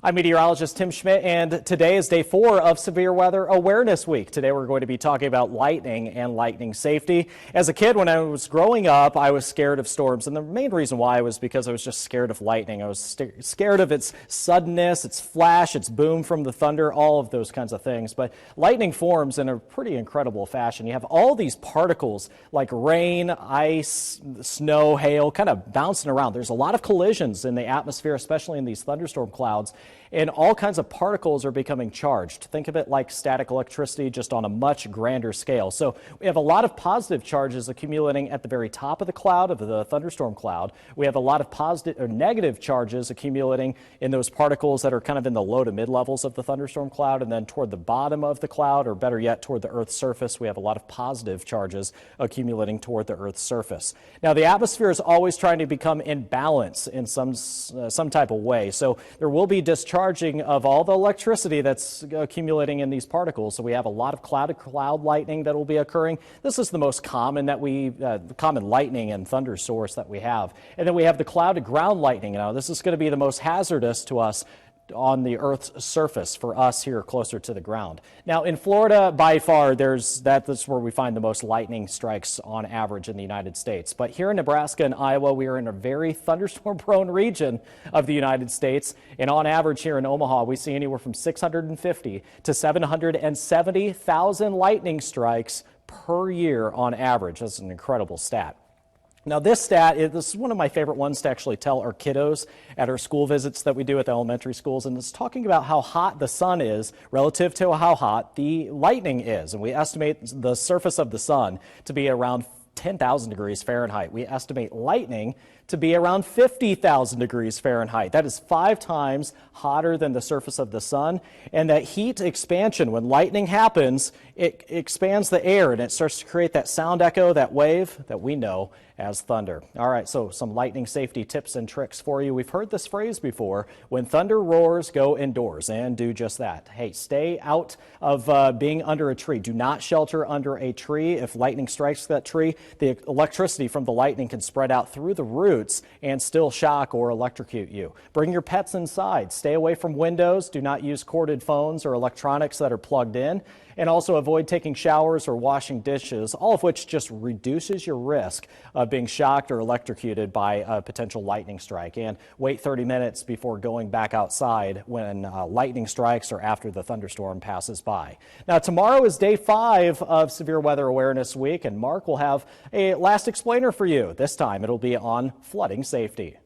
I'm meteorologist Tim Schmidt, and today is day 4 of Severe Weather Awareness Week. Today we're going to be talking about lightning and lightning safety. As a kid, when I was growing up, I was scared of storms, and the main reason why was because I was just scared of lightning. I was scared of its suddenness, its flash, its boom from the thunder, all of those kinds of things. But lightning forms in a pretty incredible fashion. You have all these particles like rain, ice, snow, hail, kind of bouncing around. There's a lot of collisions in the atmosphere, especially in these thunderstorm clouds. And all kinds of particles are becoming charged. Think of it like static electricity, just on a much grander scale. So we have a lot of positive charges accumulating at the very top of the cloud, of the thunderstorm cloud. We have a lot of positive or negative charges accumulating in those particles that are kind of in the low to mid levels of the thunderstorm cloud. And then toward the bottom of the cloud, or better yet, toward the Earth's surface, we have a lot of positive charges accumulating toward the Earth's surface. Now, the atmosphere is always trying to become in balance in some type of way. So there will be discharging of all the electricity that's accumulating in these particles. So we have a lot of cloud lightning that will be occurring. This is the most common common lightning and thunder source that we have. And then we have the cloud to ground lightning. Now, this is going to be the most hazardous to us on the Earth's surface for us here closer to the ground. Now, in Florida, by far, that's where we find the most lightning strikes on average in the United States. But here in Nebraska and Iowa, we are in a very thunderstorm-prone region of the United States. And on average here in Omaha, we see anywhere from 650 to 770,000 lightning strikes per year on average. That's an incredible stat. Now, this is one of my favorite ones to actually tell our kiddos at our school visits that we do at the elementary schools, and it's talking about how hot the sun is relative to how hot the lightning is. And we estimate the surface of the sun to be around 10,000 degrees Fahrenheit. We estimate lightning to be around 50,000 degrees Fahrenheit. That is 5 times hotter than the surface of the sun. And that heat expansion, when lightning happens, it expands the air and it starts to create that sound echo, that wave that we know as thunder. All right, so some lightning safety tips and tricks for you. We've heard this phrase before: when thunder roars, go indoors, and do just that. Hey, stay out of being under a tree. Do not shelter under a tree. If lightning strikes that tree, the electricity from the lightning can spread out through the roots and still shock or electrocute you. Bring your pets inside. Stay away from windows. Do not use corded phones or electronics that are plugged in. And also avoid taking showers or washing dishes, all of which just reduces your risk of being shocked or electrocuted by a potential lightning strike. And wait 30 minutes before going back outside when lightning strikes or after the thunderstorm passes by. Now, tomorrow is day 5 of Severe Weather Awareness Week, and Mark will have a last explainer for you. This time it'll be on flooding safety.